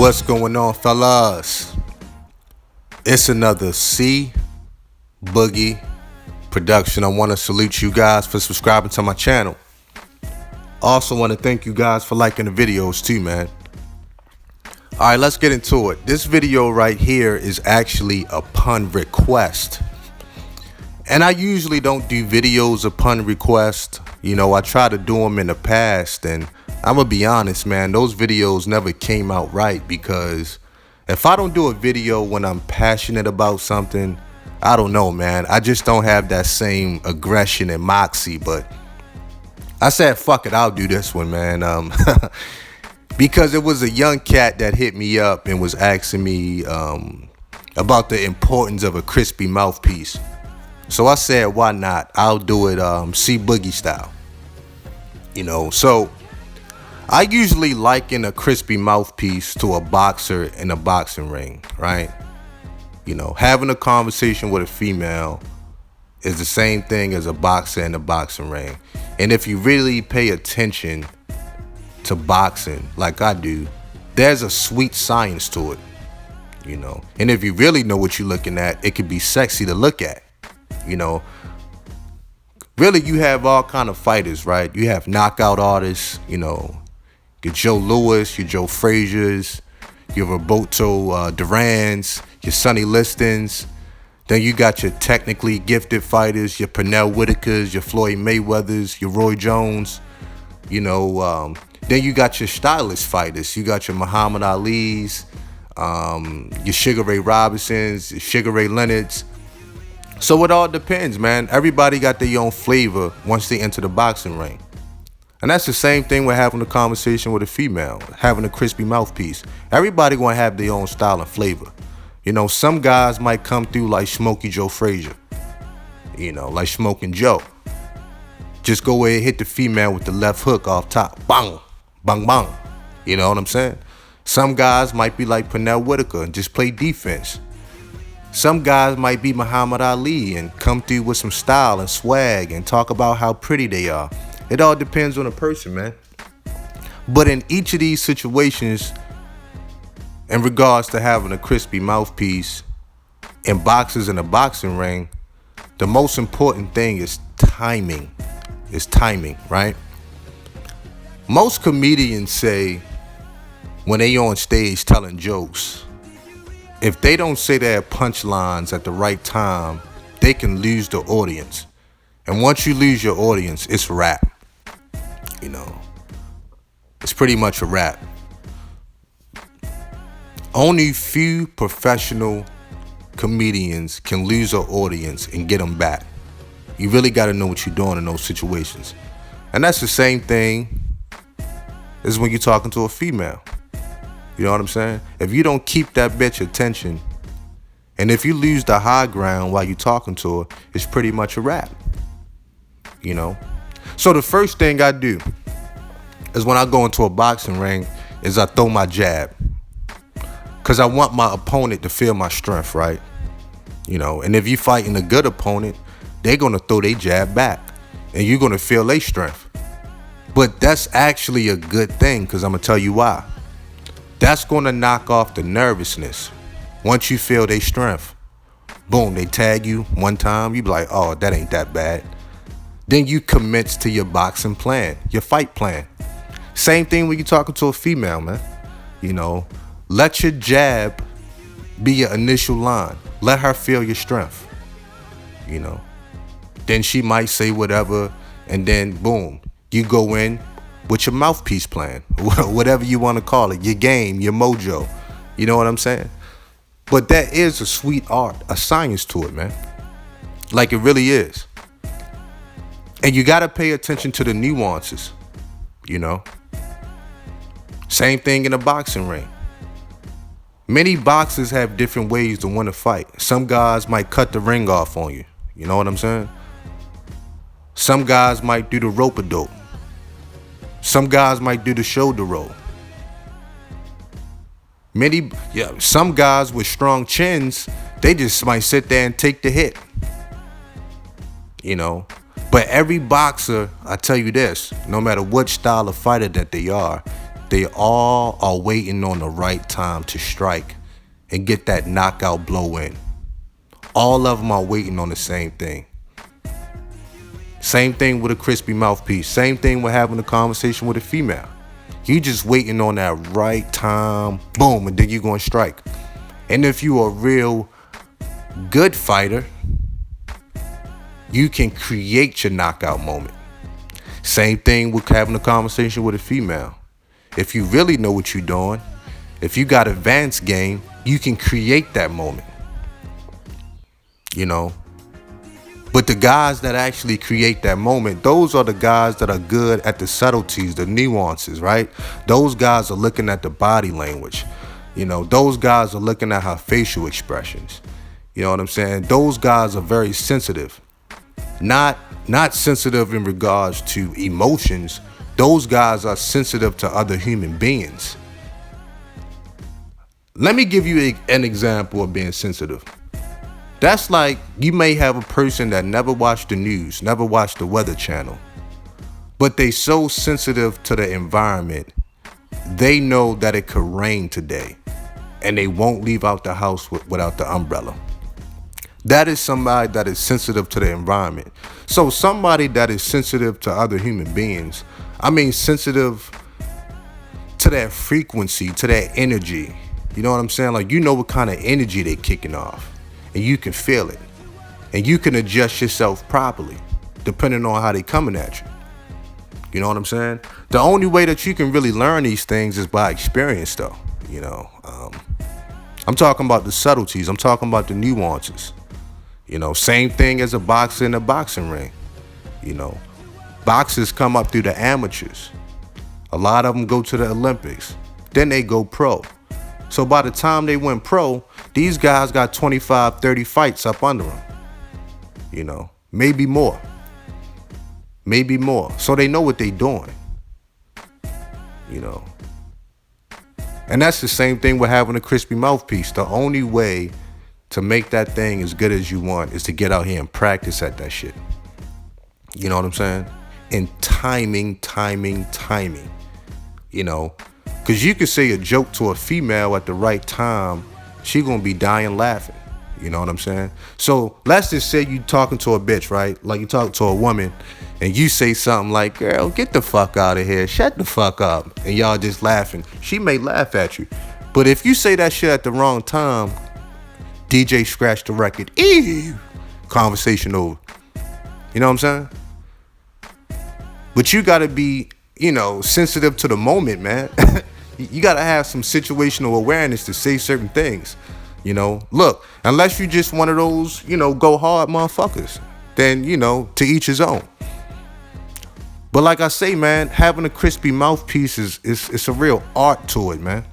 What's going on, fellas? It's another Boogie production. I want to salute you guys for subscribing to my channel. Also want to thank you guys for liking the videos too, man. Alright, let's get into it. This video right here is actually upon request. And I usually don't do videos upon request. You know, I try to do them in the past, and I'm gonna be honest, man, those videos never came out right, because if I don't do a video when I'm passionate about something, I don't know, man. I just don't have that same aggression and moxie. But I said, fuck it, I'll do this one, man. Because it was a young cat that hit me up and was asking me about the importance of a crispy mouthpiece. So I said, why not? I'll do it Boogie style. You know, so I usually liken a crispy mouthpiece to a boxer in a boxing ring, right? You know, having a conversation with a female is the same thing as a boxer in a boxing ring. And if you really pay attention to boxing like I do, there's a sweet science to it, you know. And if you really know what you're looking at, it could be sexy to look at, you know. Really, you have all kind of fighters, right? You have knockout artists, you know, your Joe Louis, your Joe Frazier's, your Roberto Duran's, your Sonny Liston's. Then you got your technically gifted fighters, your Pernell Whitakers, your Floyd Mayweathers, your Roy Jones, you know. Then you got your stylist fighters. You got your Muhammad Ali's, your Sugar Ray Robinsons, your Sugar Ray Leonard's. So it all depends, man. Everybody got their own flavor once they enter the boxing ring. And that's the same thing with having a conversation with a female, having a crispy mouthpiece. Everybody gonna have their own style and flavor. You know, some guys might come through like Smokey Joe Frazier, you know, like Smoking Joe. Just go ahead and hit the female with the left hook off top. Bang, bang, bang. You know what I'm saying? Some guys might be like Pernell Whitaker and just play defense. Some guys might be Muhammad Ali and come through with some style and swag and talk about how pretty they are. It all depends on the person, man. But in each of these situations, in regards to having a crispy mouthpiece in boxers in a boxing ring, the most important thing is timing. It's timing, right? Most comedians say when they on stage telling jokes, if they don't say their punchlines at the right time, they can lose the audience. And once you lose your audience, it's a wrap. You know, it's pretty much a wrap. Only few professional comedians can lose an audience and get them back. You really got to know what you're doing in those situations. And that's the same thing as when you're talking to a female. You know what I'm saying? If you don't keep that bitch attention, and if you lose the high ground while you're talking to her, it's pretty much a wrap. You know? So the first thing I do is when I go into a boxing ring is I throw my jab. Because I want my opponent to feel my strength, right? You know, and if you're fighting a good opponent, they're going to throw their jab back. And you're going to feel their strength. But that's actually a good thing, because I'm going to tell you why. That's going to knock off the nervousness. Once you feel their strength, boom, they tag you one time, you be like, oh, that ain't that bad. Then you commence to your boxing plan, your fight plan. Same thing when you're talking to a female, man. You know, let your jab be your initial line. Let her feel your strength. You know, then she might say whatever, and then boom, you go in with your mouthpiece plan, whatever you want to call it, your game, your mojo. You know what I'm saying? But that is a sweet art, a science to it, man. Like it really is. And you got to pay attention to the nuances, you know. Same thing in a boxing ring. Many boxers have different ways to win a fight. Some guys might cut the ring off on you. You know what I'm saying? Some guys might do the rope-a-dope. Some guys might do the shoulder roll. Some guys with strong chins, they just might sit there and take the hit. You know. But every boxer, I tell you this, no matter what style of fighter that they are, They all are waiting on the right time to strike and get that knockout blow in. All of them are waiting on the same thing. Same thing with a crispy mouthpiece. Same thing with having a conversation with a female. You just waiting on that right time, boom, and then you're going to strike. And if you are a real good fighter, you can create your knockout moment. Same thing with having a conversation with a female. If you really know what you're doing, if you got advanced game, you can create that moment. You know, but the guys that actually create that moment, those are the guys that are good at the subtleties, the nuances, right? Those guys are looking at the body language. You know, those guys are looking at her facial expressions. You know what I'm saying? Those guys are very sensitive. Not sensitive in regards to emotions. Those guys are sensitive to other human beings. Let me give you an example of being sensitive. That's like you may have a person that never watched the news, never watched the Weather Channel, but they so sensitive to the environment, they know that it could rain today and they won't leave out the house without the umbrella. That is somebody that is sensitive to the environment. So somebody that is sensitive to other human beings, sensitive to that frequency, to that energy. You know what I'm saying? Like, you know what kind of energy they're kicking off. And you can feel it. And you can adjust yourself properly, depending on how they coming at you. You know what I'm saying? The only way that you can really learn these things is by experience, though. You know, I'm talking about the subtleties. I'm talking about the nuances. You know, same thing as a boxer in a boxing ring. You know, boxers come up through the amateurs. A lot of them go to the Olympics. Then they go pro. So by the time they went pro, these guys got 25, 30 fights up under them. You know, maybe more. Maybe more. So they know what they're doing. You know. And that's the same thing with having a crispy mouthpiece. The only way to make that thing as good as you want is to get out here and practice at that shit. You know what I'm saying? And timing. You know. Because you could say a joke to a female at the right time, she gonna be dying laughing. You know what I'm saying? So let's just say you talking to a bitch, right? Like you talk to a woman and you say something like, girl, get the fuck out of here. Shut the fuck up. And y'all just laughing. She may laugh at you. But if you say that shit at the wrong time, DJ scratch the record. Ew. Conversation over. You know what I'm saying? But you gotta be, you know, sensitive to the moment, man. You got to have some situational awareness to say certain things. You know, look, unless you just one of those, you know, go hard motherfuckers, then, you know, to each his own. But like I say, man, having a crispy mouthpiece is a real art to it, man.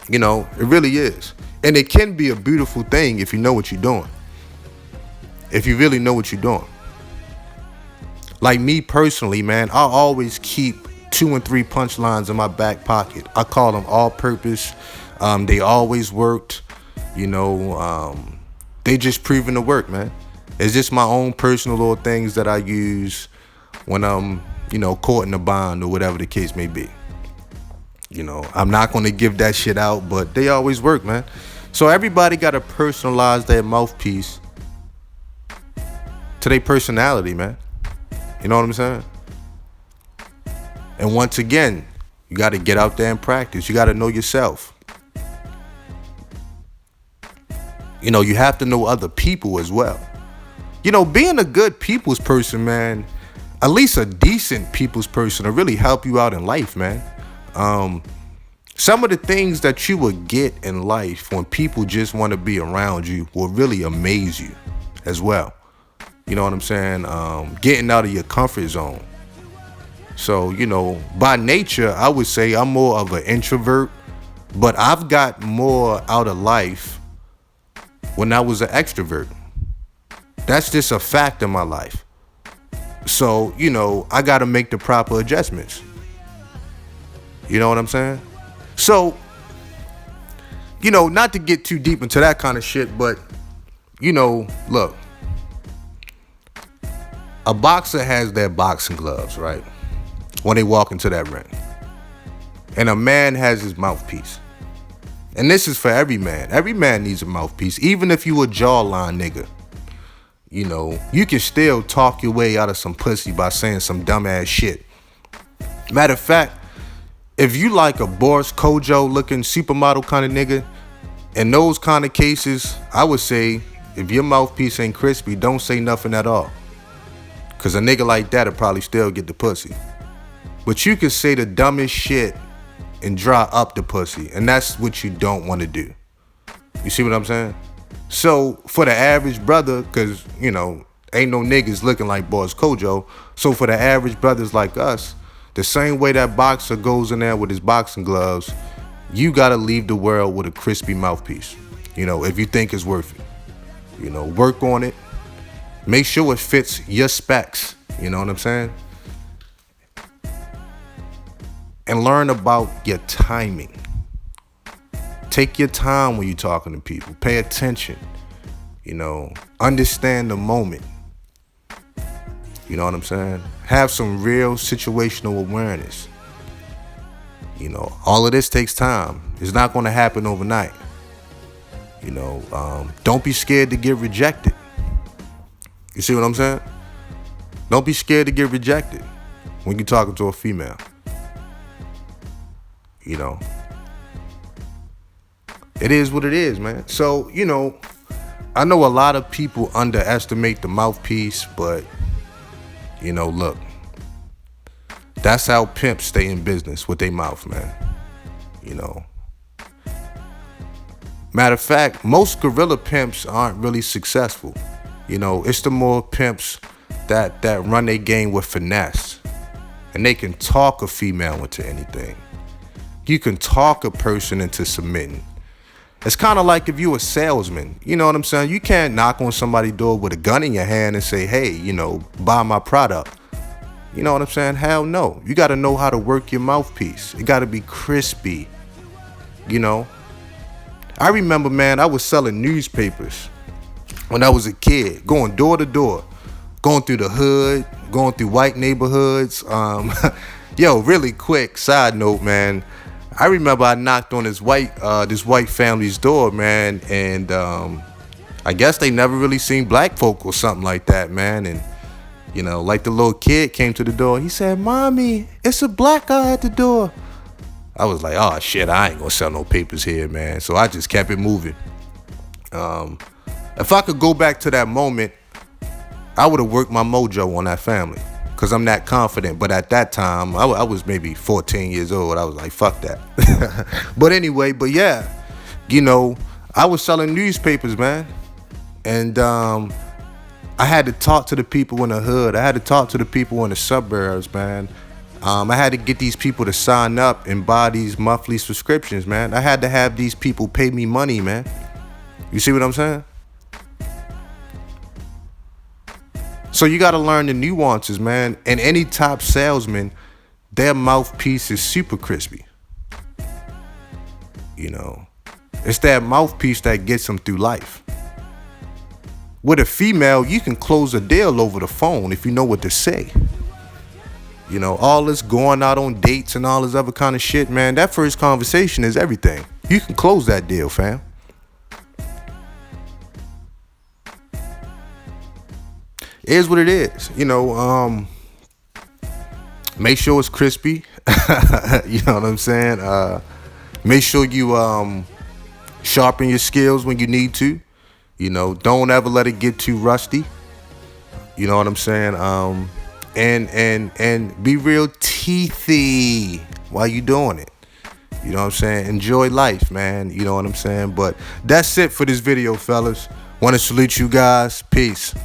You know, it really is. And it can be a beautiful thing if you know what you're doing. If you really know what you're doing. Like me personally, man, I always keep 2 and 3 punchlines in my back pocket. I call them all-purpose. They always worked. You know, they just proven to work, man. It's just my own personal little things that I use when I'm, you know, courting a bond or whatever the case may be. You know, I'm not going to give that shit out, but they always work, man. So everybody got to personalize their mouthpiece to their personality, man. You know what I'm saying? And once again, you got to get out there and practice. You got to know yourself. You know, you have to know other people as well. You know, being a good people's person, man, at least a decent people's person, will really help you out in life, man. Some of the things that you will get in life when people just want to be around you will really amaze you as well. You know what I'm saying? Getting out of your comfort zone. So, you know, by nature, I would say I'm more of an introvert, but I've got more out of life when I was an extrovert. That's just a fact in my life. So, you know, I got to make the proper adjustments. You know what I'm saying? So, you know, not to get too deep into that kind of shit, but, you know, look, a boxer has their boxing gloves, right? When they walk into that ring. And a man has his mouthpiece. And this is for every man. Every man needs a mouthpiece. Even if you a jawline nigga. You know, you can still talk your way out of some pussy by saying some dumbass shit. Matter of fact, if you like a Boris Kojo looking supermodel kind of nigga, in those kind of cases, I would say, if your mouthpiece ain't crispy, don't say nothing at all. Cause a nigga like that'll probably still get the pussy. But you can say the dumbest shit and dry up the pussy. And that's what you don't want to do. You see what I'm saying? So for the average brother, cause you know, ain't no niggas looking like Boris Kojo. So for the average brothers like us, the same way that boxer goes in there with his boxing gloves, you gotta leave the world with a crispy mouthpiece. You know, if you think it's worth it. You know, work on it. Make sure it fits your specs. You know what I'm saying? And learn about your timing. Take your time when you're talking to people. Pay attention. You know, understand the moment. You know what I'm saying? Have some real situational awareness. You know, all of this takes time. It's not going to happen overnight. You know, don't be scared to get rejected. You see what I'm saying? Don't be scared to get rejected when you're talking to a female. You know, it is what it is, man. So, you know, I know a lot of people underestimate the mouthpiece, but, you know, look, that's how pimps stay in business with their mouth, man. You know. Matter of fact, most gorilla pimps aren't really successful. You know, it's the more pimps that run their game with finesse. And they can talk a female into anything. You can talk a person into submitting. It's kind of like if you a salesman. You know what I'm saying? You can't knock on somebody's door with a gun in your hand and say, hey, you know, buy my product. You know what I'm saying? Hell no. You got to know how to work your mouthpiece. It got to be crispy. You know? I remember, man, I was selling newspapers when I was a kid, going door to door, going through the hood, going through white neighborhoods. Yo, really quick side note, man. I remember I knocked on this white family's door, man, and I guess they never really seen black folk or something like that, man. And you know, like the little kid came to the door. He said, "Mommy, it's a black guy at the door." I was like, "Oh shit, I ain't gonna sell no papers here, man." So I just kept it moving. If I could go back to that moment, I would have worked my mojo on that family. Cause I'm that confident, but at that time, I was maybe 14 years old. I was like, fuck that. But anyway, but yeah, you know, I was selling newspapers, man. And I had to talk to the people in the hood. I had to talk to the people in the suburbs, man. I had to get these people to sign up and buy these monthly subscriptions, man. I had to have these people pay me money, man. You see what I'm saying? So you got to learn the nuances, man. And any top salesman, their mouthpiece is super crispy. You know, it's that mouthpiece that gets them through life. With a female, you can close a deal over the phone if you know what to say. You know, all this going out on dates and all this other kind of shit, man, that first conversation is everything. You can close that deal, fam. It is what it is. You know, make sure it's crispy. You know what I'm saying? Make sure you sharpen your skills when you need to. You know, don't ever let it get too rusty. You know what I'm saying? And be real teethy while you doing it. You know what I'm saying? Enjoy life, man. You know what I'm saying? But that's it for this video, fellas. Want to salute you guys. Peace.